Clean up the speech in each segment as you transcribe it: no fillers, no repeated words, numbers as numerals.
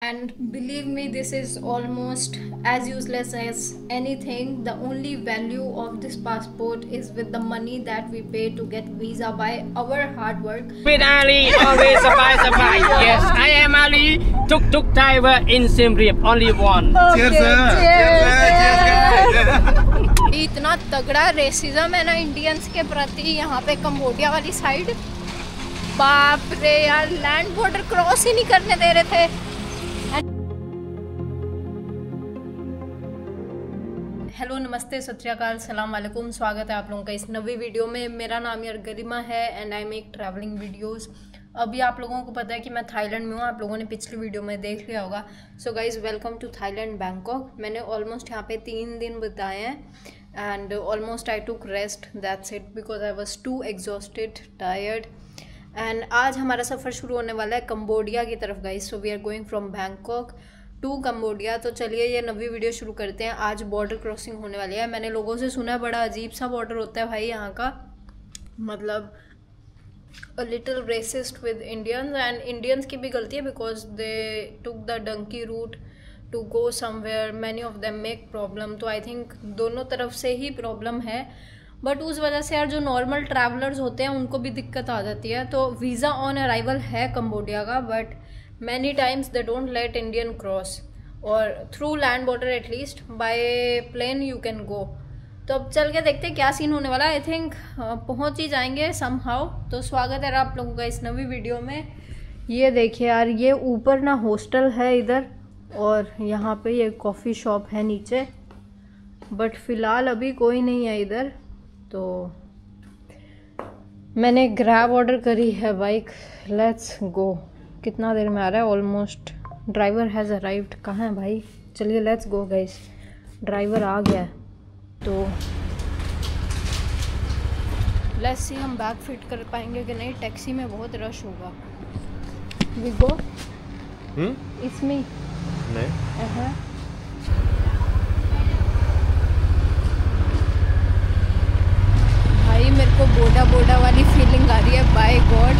and believe me, this is almost as useless as anything. The only value of this passport is with the money that we pay to get visa by our hard work. With Ali, always surprise. Yes, I am Ali, tuk-tuk driver in Siem Reap, only one. इतना तगड़ा racism है ना Indians के प्रति यहाँ पे Cambodia वाली side. बाप रे यार, लैंड बॉर्डर क्रॉस ही नहीं करने दे रहे थे। हेलो, नमस्ते, सत श्री अकाल, सलाम वालेकुम। स्वागत है आप लोगों का इस नवी वीडियो में। मेरा नाम यार गरिमा है and I make travelling videos. अभी आप लोगों को पता है कि मैं थाईलैंड में हूँ, आप लोगों ने पिछली वीडियो में देख लिया होगा। So guys, welcome to Thailand Bangkok. मैंने ऑलमोस्ट यहाँ पे 3 दिन बिताए हैं and almost I took rest, that's it, because I was too exhausted, tired. And आज हमारा सफ़र शुरू होने वाला है कंबोडिया की तरफ guys. So we are going from Bangkok to Cambodia. तो चलिए ये नवी वीडियो शुरू करते हैं। आज बॉर्डर क्रॉसिंग होने वाली है। मैंने लोगों से सुना है बड़ा अजीब सा बॉर्डर होता है भाई यहाँ का, मतलब a little racist with Indians, and Indians की भी गलती है because they took the donkey route to go somewhere. Many of them make problem, तो I think दोनों तरफ से ही प्रॉब्लम है। बट उस वजह से यार जो नॉर्मल ट्रैवलर्स होते हैं उनको भी दिक्कत आ जाती है। तो वीज़ा ऑन अराइवल है कंबोडिया का, but many times they don't let Indian cross, और through land border at least by plane you can go. तो अब चल के देखते हैं क्या सीन होने वाला है। आई थिंक पहुंच ही जाएंगे समहाउ। तो स्वागत है आप लोगों का इस नवी वीडियो में। ये देखिए यार, ये ऊपर ना हॉस्टल है इधर, और यहाँ पे ये कॉफ़ी शॉप है नीचे, बट फ़िलहाल अभी कोई नहीं है इधर। तो मैंने ग्रैब ऑर्डर करी है बाइक। Let's go. कितना देर में आ रहा है? Almost driver has arrived. कहाँ है भाई? चलिए लेट्स गो गाइस। ड्राइवर आ गया है, तो लेट्स सी हम बैग फिट कर पाएंगे कि नहीं। टैक्सी में बहुत रश होगा। वी गो इसमें नहीं। भाई मेरे को बोडा बोडा वाली फीलिंग आ रही है, बाय गॉड।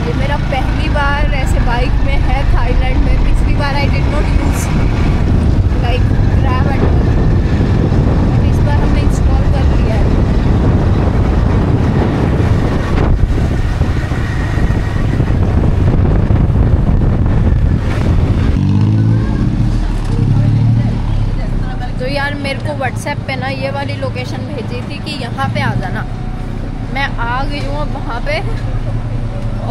ये मेरा पहली बार ऐसे बाइक में है थाईलैंड में। पिछली बार I did not use like Grab at all, but इस बार हमने इंस्टॉल कर लिया है। तो यार मेरे को व्हाट्सएप पे ना ये वाली लोकेशन भेजी थी कि यहाँ पे आ जाना। मैं आ गई हूँ अब वहाँ पे,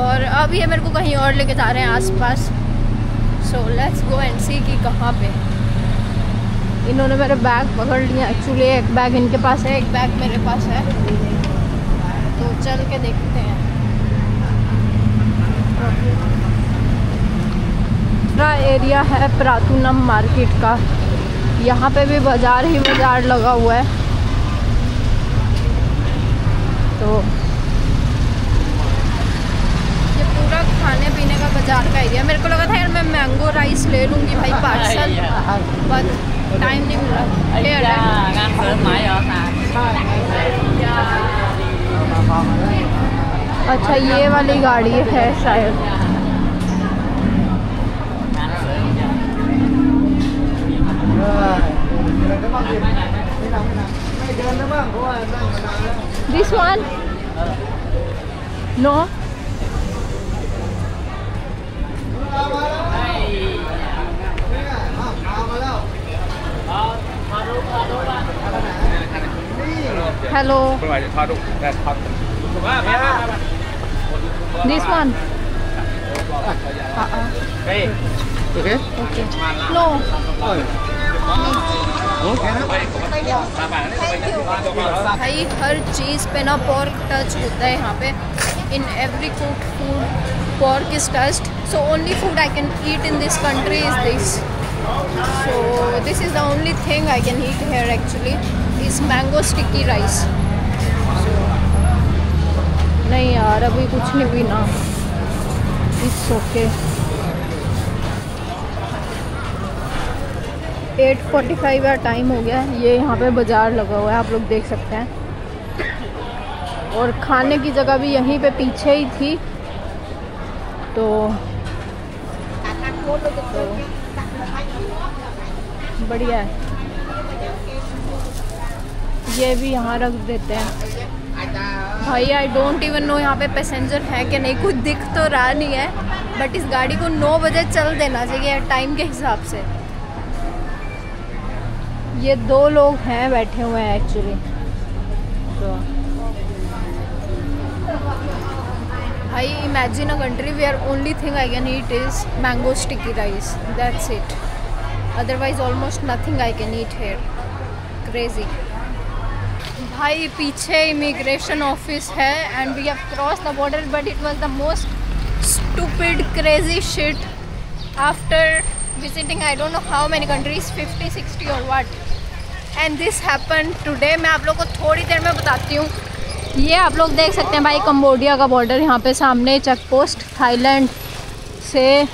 और अब ये मेरे को कहीं और लेके जा रहे हैं आसपास। सो लेट्स गो एंड सी कि कहाँ पे। इन्होंने मेरे बैग पकड़ लिया। एक्चुअली एक बैग इनके पास है, एक बैग मेरे पास है, तो चल के देखते हैं। पूरा एरिया है प्रातुनम मार्केट का। यहाँ पे भी बाज़ार ही बाज़ार लगा हुआ है। तो ये पूरा खाने पीने का बाज़ार का एरिया। मेरे को लगा था यार मैं मैंगो राइस ले लूँगी भाई पार्सल, बट टाइम नहीं मिला। अच्छा, ये वाली गाड़ी है शायद। This one? No? Hello. This one? Okay. Okay. No. भाई हर चीज़ पे ना पोर्क टच होता है यहाँ पे। In every cooked food pork is touched. So only food I can eat in this country is this. So this is the only thing I can eat here actually is mango sticky rice. नहीं यार, अभी कुछ नहीं पीना। It's okay. 8:45 का time हो गया है। ये यहाँ पे बाज़ार लगा हुआ है, आप लोग देख सकते हैं। और खाने की जगह भी यहीं पे पीछे ही थी। तो तो बढ़िया है, ये भी यहाँ रख देते हैं भाई। आई डोंट इवन नो यहाँ पे पैसेंजर है कि नहीं, कुछ दिख तो रहा नहीं है, बट इस गाड़ी को 9 बजे चल देना चाहिए टाइम के हिसाब से। ये 2 लोग हैं बैठे हुए हैं एक्चुअली। तो भाई imagine a country where only thing I can eat is mango sticky rice, that's it, otherwise almost nothing I can eat here. Crazy भाई। पीछे इमिग्रेशन ऑफिस है and we have cross the border, but it was the most stupid crazy shit after visiting I don't know how many countries, 50 60 और what, and this happen today. मैं आप लोग को थोड़ी देर में बताती हूँ। ये आप लोग देख सकते हैं भाई कंबोडिया का बॉर्डर, यहाँ पे सामने चेक पोस्ट, थाईलैंड से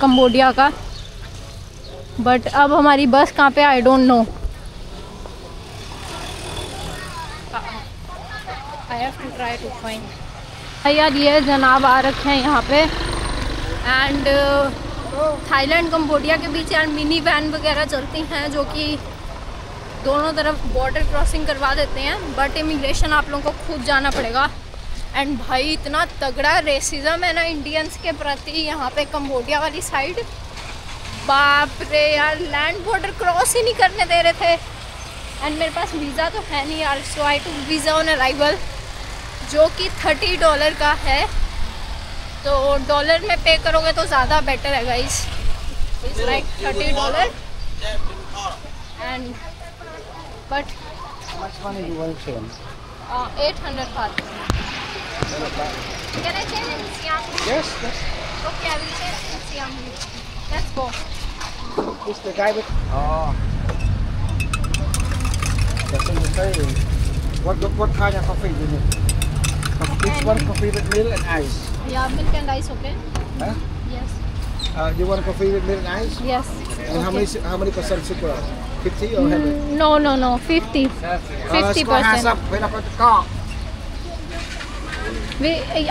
कंबोडिया का। बट अब हमारी बस कहाँ पे I don't know. I have to try to find. यार ये जनाब आ रखे हैं यहाँ पे, एंड थाईलैंड कंबोडिया के बीच यार मिनी वैन वगैरह चलती हैं जो कि दोनों तरफ बॉर्डर क्रॉसिंग करवा देते हैं, बट इमिग्रेशन आप लोगों को खुद जाना पड़ेगा। एंड भाई इतना तगड़ा रेसिज्म है ना इंडियंस के प्रति यहाँ पे कंबोडिया वाली साइड, बाप रे यार, लैंड बॉर्डर क्रॉस ही नहीं करने दे रहे थे। एंड मेरे पास वीज़ा तो है नहीं यार, सो आई टू वीज़ा ऑन अराइवल जो कि $30 का है। तो डॉलर में पे करोगे तो ज़्यादा बेटर है guys, it's like $30 and but How much money do you want to change? 800 baht. Can I change in Siam? Yes, yes. Okay, I will change in Siam. Let's go. Is the guy with? Oh. That's in the train. What kind of coffee do you need? Which one coffee with milk and ice? Yeah, milk and ice, okay? Huh? Yes. You want coffee with milk and ice? Yes. And Okay. how many percent sugar? 50 or 100? No, 50. 50%.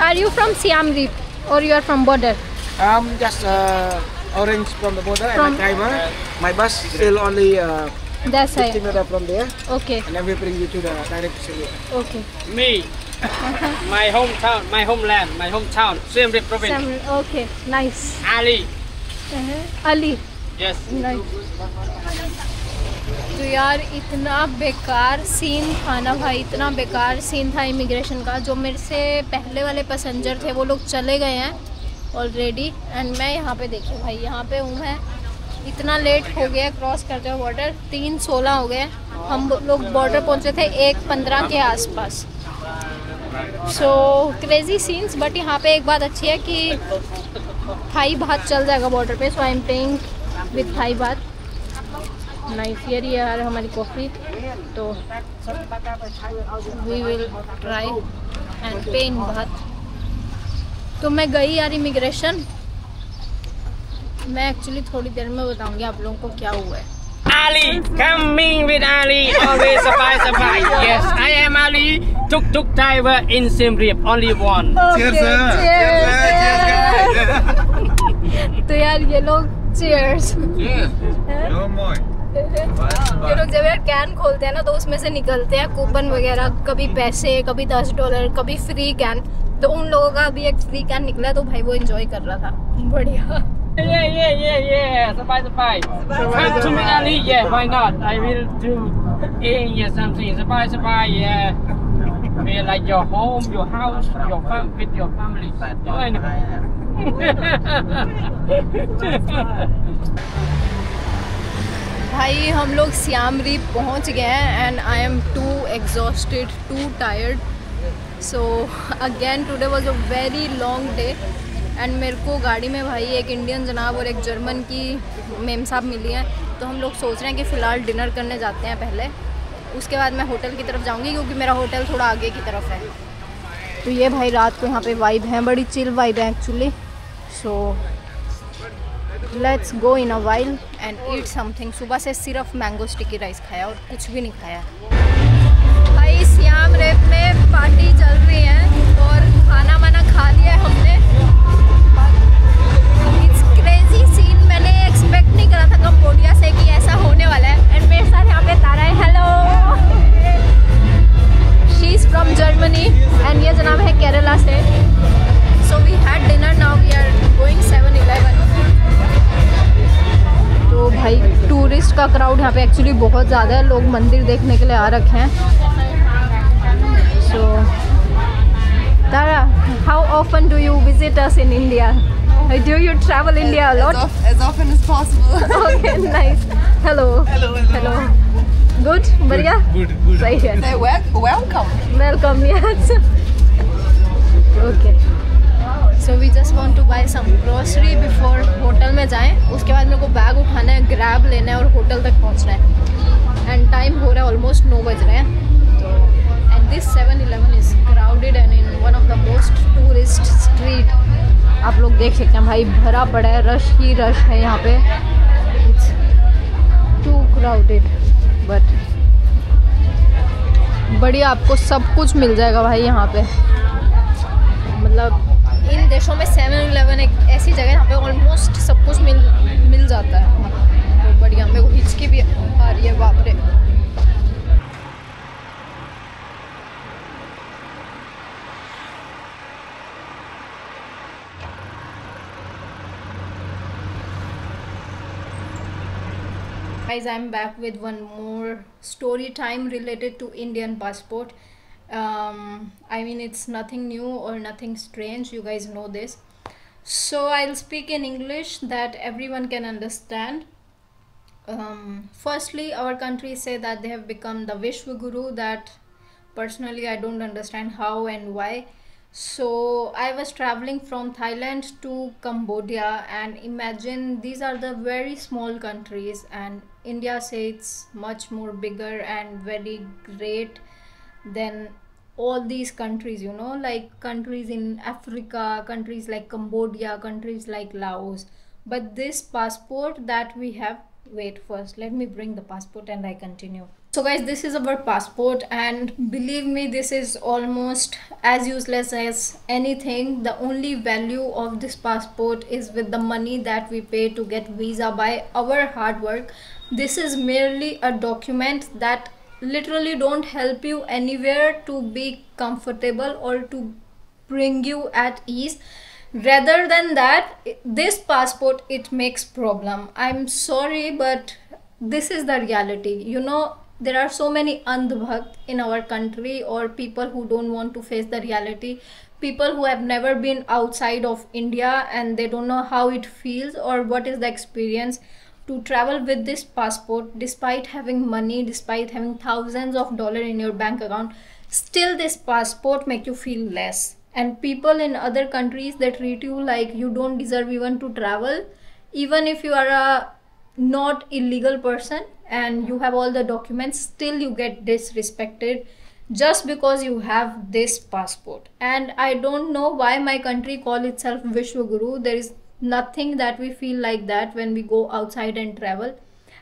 Are you from Siam Reap or you are from border? Just orange from the border From- and a timer. My bus still only That's 15 right. minutes from there, Okay. and then we bring you to the direct facility. Okay. Me, my hometown, my homeland, my hometown, Siem Reap province. Okay. Nice. Ali. Ali. Yes. Nice. तो यार इतना बेकार scene था ना भाई, इतना बेकार scene था इमिग्रेशन का। जो मेरे से पहले वाले पैसेंजर थे वो लोग चले गए हैं ऑलरेडी, एंड मैं यहाँ पे देखिए भाई, यहाँ पे हूँ मैं, इतना लेट हो गया क्रॉस करते हुए बॉर्डर। 3:16 हो गए, हम लोग बॉर्डर पहुँचे थे 1:15 के आसपास। सो क्रेजी सीन्स, बट यहाँ पे एक बात अच्छी है कि थाई बात चल जाएगा बॉर्डर पे, so I am paying with Thai baht. Nice. ये रही यार हमारी कॉफ़ी, तो वी विल ट्राई एंड पे इन बात। तो मैं गई यार इमिग्रेशन, मैं एक्चुअली थोड़ी देर में बताऊंगी आप लोगों को क्या हुआ है। Ali, coming with Ali, always surprise. Yes, I am Ali, tuk-tuk driver in Siem Reap, only one. Cheers, तो यार ये लोग चीयर्स। ये लोग जब यार कैन खोलते हैं ना तो उसमें से निकलते हैं कूपन वगैरह, कभी पैसे, कभी $10, कभी फ्री कैन। तो उन लोगों का भी एक फ्री कैन निकला, तो भाई वो एंजॉय कर रहा था, बढ़िया। Yeah. Surprise. Come to me, Ali. Yeah, why not? I will do something. Surprise. Yeah. Be like your home, your house, with your family. भाई हम लोग सियाम रीप पहुंच गए हैं and I am too exhausted, too tired. So again today was a very long day and मेरे को गाड़ी में भाई एक इंडियन जनाब और एक जर्मन की मेम साहब मिली हैं। तो हम लोग सोच रहे हैं कि फ़िलहाल डिनर करने जाते हैं पहले, उसके बाद मैं होटल की तरफ जाऊंगी क्योंकि मेरा होटल थोड़ा आगे की तरफ है। तो ये भाई रात को यहाँ पे वाइब है, बड़ी चिल वाइब है actually. So let's go in a while and eat something. सुबह से सिर्फ मैंगो स्टिकी राइस खाया और कुछ भी नहीं खाया। भाई सियाम रेप में पार्टी चल रही है और खाना वाना खा लिया है हमने। का क्राउड यहाँ पे एक्चुअली बहुत ज़्यादा है, लोग मंदिर देखने के लिए आ रखे हैं। सो Tara, how often do you visit us in India? Do you travel India a lot? As often as possible. Okay, nice. Hello. Hello. Good? बढ़िया? Good. सही है. Say welcome. Welcome, yes. Okay. So we just want to buy some grocery before hotel में जाएं. उसके बाद मेरे को bag उठाना है, ग्रैब लेना है और होटल तक पहुंचना है. And टाइम हो रहा है ऑलमोस्ट 9 बज रहे हैं. तो and this 7-Eleven is crowded and in one of the most tourist street. आप लोग देख सकते हैं भाई, भरा पड़ा है, रश ही रश है यहाँ पे. It's too crowded, but बढ़िया आपको सब कुछ मिल जाएगा भाई यहाँ पे. मतलब इन देशों में 7-Eleven एक ऐसी जगह है जहाँ पे ऑलमोस्ट सब कुछ मिल जाता है. तो बढ़िया, मेरे को हिचकी भी आ रही है, बाप रे. Guys, I'm back with one more story time related to Indian passport. I mean, it's nothing new or nothing strange, you guys know this. So I'll speak in English that everyone can understand. Firstly, our countries say that they have become the Vishwa Guru, that personally I don't understand how and why. So I was traveling from Thailand to Cambodia, and imagine these are the very small countries, and India says it's much more bigger and very great than all these countries, you know, like countries in Africa, countries like Cambodia, countries like Laos. But this passport that we have, wait, first let me bring the passport and I continue. So guys, this is our passport, and believe me, this is almost as useless as anything. The only value of this passport is with the money that we pay to get visa by our hard work. This is merely a document that literally don't help you anywhere to be comfortable or to bring you at ease. Rather than that, this passport, it makes problem. I'm sorry, but this is the reality. You know, there are so many andhbhakt in our country, or people who don't want to face the reality, people who have never been outside of India and they don't know how it feels or what is the experience to travel with this passport. Despite having money, despite having thousands of dollars in your bank account, still this passport make you feel less. And people in other countries, they treat you like you don't deserve even to travel, even if you are a not illegal person and you have all the documents, still you get disrespected just because you have this passport. And I don't know why my country call itself Vishwa Guru. There is nothing that we feel like that when we go outside and travel.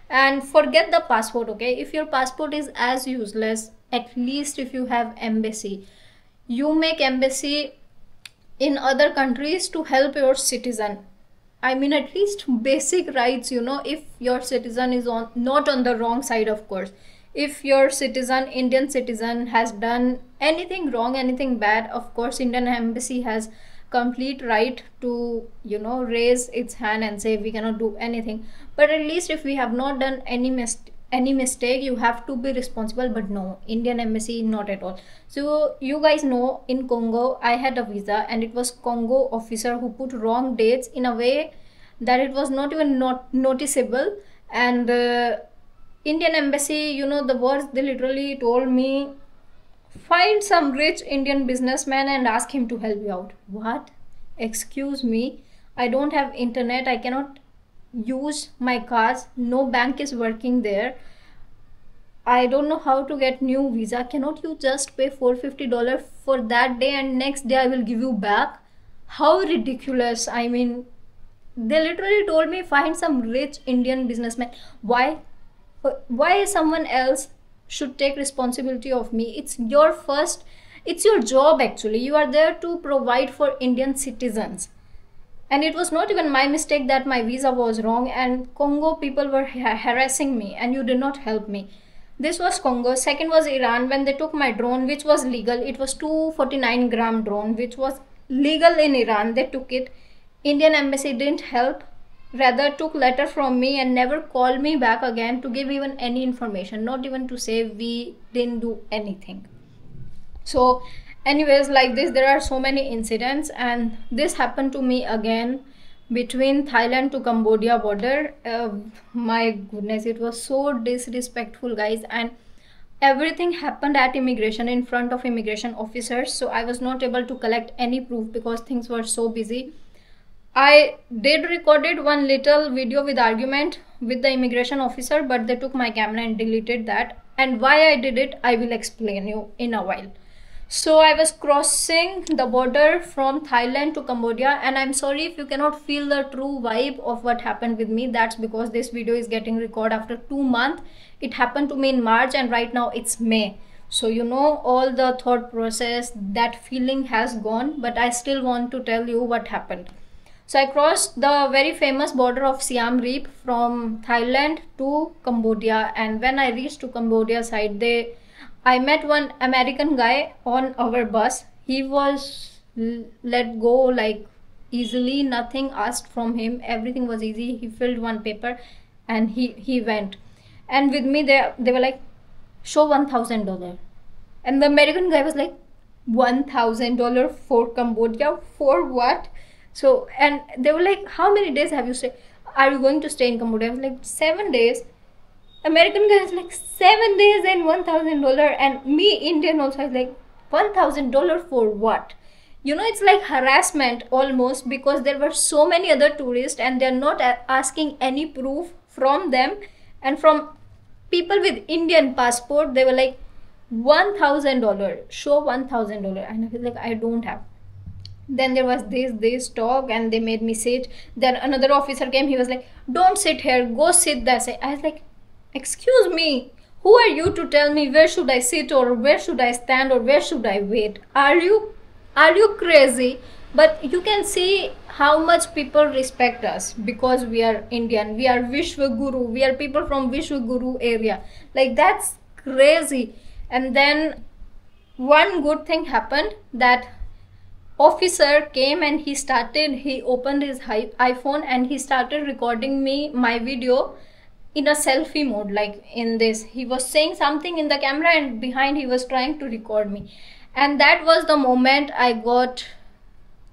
And forget the passport, okay? If your passport is as useless, at least if you have embassy, you make embassy in other countries to help your citizen. I mean, at least basic rights, you know, if your citizen is not on the wrong side, of course. If your citizen, Indian citizen, has done anything wrong, anything bad, of course Indian embassy has complete right to, you know, raise its hand and say we cannot do anything. But at least if we have not done any mistake, you have to be responsible. But no, Indian embassy, not at all. So you guys know, in Congo I had a visa, and it was Congo officer who put wrong dates in a way that it was not even noticeable. And Indian embassy, you know, the words they literally told me, find some rich Indian businessman and ask him to help you out. What? Excuse me, I don't have internet, I cannot use my cards, no bank is working there, I don't know how to get new visa. Cannot you just pay $450 for that day and next day I will give you back? How ridiculous. I mean, they literally told me find some rich Indian businessman. Why someone else should take responsibility of me? It's your job actually. You are there to provide for Indian citizens. And it was not even my mistake that my visa was wrong, and Congo people were harassing me and you did not help me. This was Congo. Second was Iran, when they took my drone, which was legal. It was 249 gram drone, which was legal in Iran. They took it. Indian embassy didn't help. rather took letter from me and never called me back again to give even any information, not even to say we didn't do anything. So anyways, like this, there are so many incidents, and this happened to me again between Thailand to Cambodia border. My goodness, it was so disrespectful, guys, and everything happened at immigration, in front of immigration officers. So I was not able to collect any proof because things were so busy. I did recorded one little video with argument with the immigration officer, but they took my camera and deleted that. And why I did it, I will explain you in a while. So I was crossing the border from Thailand to Cambodia, and I'm sorry if you cannot feel the true vibe of what happened with me. That's because this video is getting recorded after 2 months. It happened to me in March and right now it's May. So you know, all the thought process, that feeling has gone, but I still want to tell you what happened. So I crossed the very famous border of Siam Reap from Thailand to Cambodia, and when I reached to Cambodia side, I met one American guy on our bus. He was let go like easily, nothing asked from him, everything was easy. He filled one paper and he went. And with me, they were like, show $1,000. And the American guy was like, $1,000 for Cambodia? For what? So, and they were like, how many days have you stayed? Are you going to stay in Cambodia? I was like, 7 days. American guy is like, 7 days and $1,000. And me, Indian, also is like, $1,000 for what? You know, it's like harassment almost, because there were so many other tourists and they're not asking any proof from them. And from people with Indian passport, they were like, $1,000, show $1,000. And I was like, I don't have. Then there was this talk and they made me sit. Then another officer came, he was like, don't sit here, go sit there. I was like, excuse me, who are you to tell me where should I sit or where should I stand or where should I wait? Are you crazy? But you can see how much people respect us because we are Indian, we are Vishwa Guru, we are people from Vishwa Guru area. Like, that's crazy. And then one good thing happened, that officer came and he opened his iPhone and he started recording my video in a selfie mode. Like in this, he was saying something in the camera and behind he was trying to record me. And that was the moment I got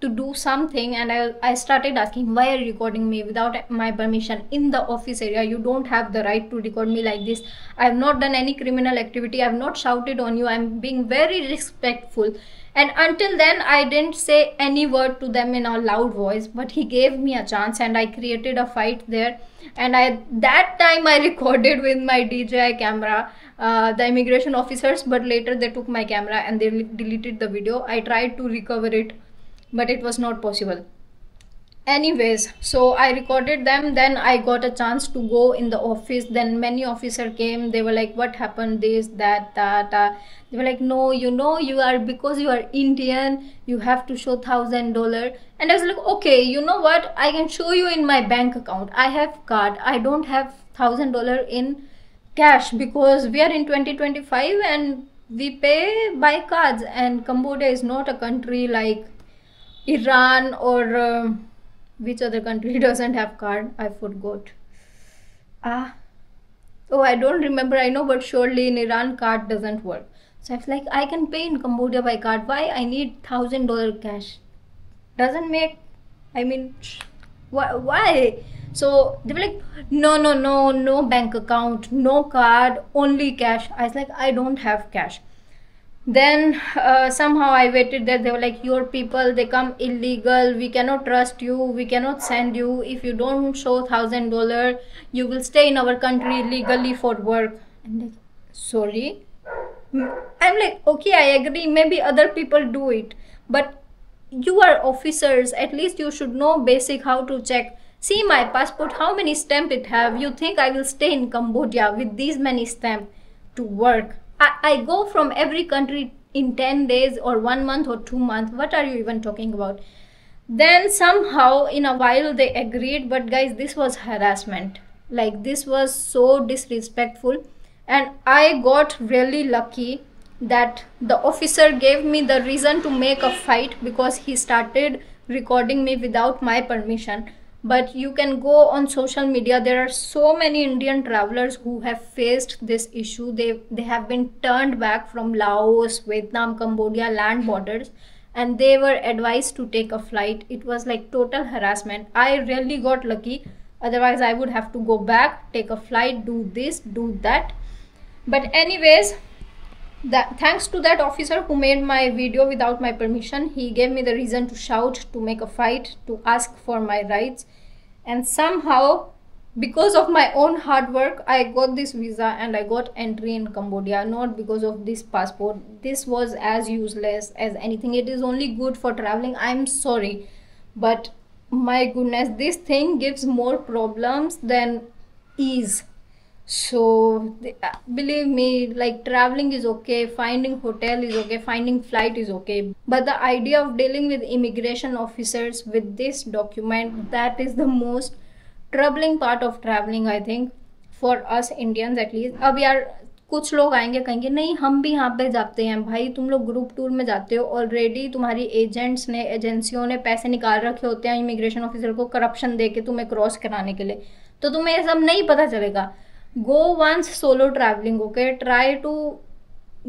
to do something, and I started asking, why are you recording me without my permission in the office area? You don't have the right to record me like this. I have not done any criminal activity, I have not shouted on you, I'm being very respectful. And until then I didn't say any word to them in a loud voice, but he gave me a chance and I created a fight there. And that time I recorded with my DJI camera the immigration officers, but later they took my camera and they deleted the video. I tried to recover it, but it was not possible. Anyways, so I recorded them. Then I got a chance to go in the office. Then many officers came. They were like, what happened, this, that, that. They were like, no, you know, because you are Indian, you have to show $1,000. And I was like, okay, you know what, I can show you in my bank account, I have card. I don't have $1,000 in cash because we are in 2025 and we pay by cards, and Cambodia is not a country like Iran or which other country doesn't have card? I forgot. Oh, I don't remember. I know, but surely in Iran card doesn't work. So I was like, I can pay in Cambodia by card. Why I need $1,000 cash? Doesn't make, I mean, why? So they were like, no bank account, no card, only cash. I was like, I don't have cash. Then somehow I waited there. They were like, your people, they come illegal, we cannot trust you, we cannot send you. If you don't show $1,000, you will stay in our country illegally for work. And like, sorry? I'm like, okay, I agree, maybe other people do it, but you are officers, at least you should know basic how to check. See my passport, how many stamps it have? You think I will stay in Cambodia with these many stamps to work? I go from every country in 10 days or 1 month or 2 months. What are you even talking about? Then somehow in a while they agreed, but guys, this was harassment. Like, this was so disrespectful. And I got really lucky that the officer gave me the reason to make a fight, because he started recording me without my permission. but you can go on social media. There are so many Indian travelers who have faced this issue. They have been turned back from Laos, Vietnam, Cambodia land borders, and they were advised to take a flight. It was like total harassment. I really got lucky, otherwise I would have to go back, take a flight, do this, do that. But anyways, thanks to that officer who made my video without my permission. He gave me the reason to shout, to make a fight, to ask for my rights, and somehow, because of my own hard work, I got this visa and I got entry in Cambodia. Not because of this passport. This was as useless as anything. It is only good for traveling. I'm sorry, but my goodness, this thing gives more problems than ease. So believe me, like, traveling is okay, finding hotel is okay, finding flight is okay, but the idea of dealing with immigration officers with this document, that is the most troubling part of traveling, I think, for us Indians at least. अब यार कुछ लोग आएंगे कहेंगे नहीं हम भी यहाँ पे जाते हैं। भाई तुम लोग ग्रुप टूर में जाते हो, ऑलरेडी तुम्हारी एजेंट्स ने, एजेंसियों ने पैसे निकाल रखे होते हैं इमिग्रेशन ऑफिसर को करप्शन दे के तुम्हें क्रॉस कराने के लिए, तो तुम्हें ये सब नहीं पता चलेगा। Go once solo traveling, okay? Try to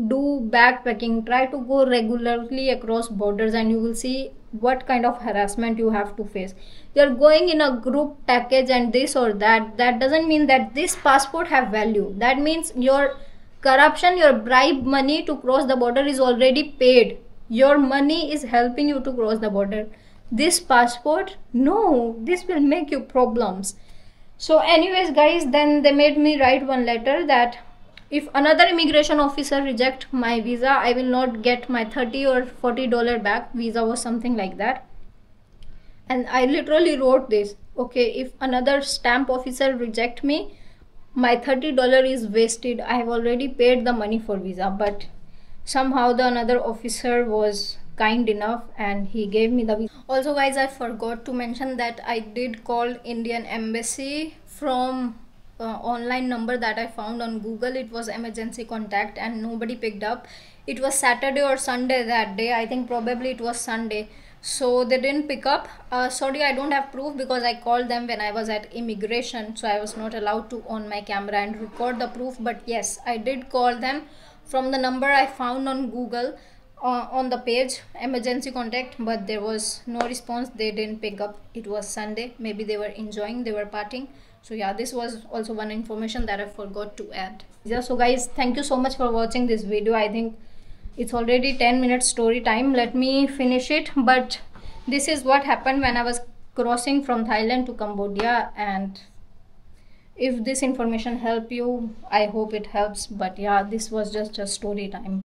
do backpacking, try to go regularly across borders, and you will see what kind of harassment you have to face. You're going in a group package and this or that. That doesn't mean that this passport have value. That means your corruption, your bribe money to cross the border is already paid. Your money is helping you to cross the border. This passport, no, this will make you problems. So anyways guys, then they made me write one letter that if another immigration officer reject my visa, I will not get my $30 or $40 back. Visa was something like that. And I literally wrote this, okay, if another stamp officer reject me, my $30 is wasted. I have already paid the money for visa. But somehow the another officer was kind enough and he gave me the visa. Also guys, I forgot to mention that I did call Indian Embassy from online number that I found on Google. It was emergency contact and nobody picked up. It was Saturday or Sunday that day. I think probably it was Sunday. So they didn't pick up. Sorry, I don't have proof because I called them when I was at immigration, so I was not allowed to on my camera and record the proof. But yes, I did call them from the number I found on Google on the page emergency contact, but there was no response. They didn't pick up. It was Sunday. Maybe they were enjoying, they were partying. So yeah, this was also one information that I forgot to add. Yeah, so guys, thank you so much for watching this video. I think it's already 10 minutes story time. Let me finish it. But this is what happened when I was crossing from Thailand to Cambodia, and if this information helped you, I hope it helps. But yeah, this was just a story time.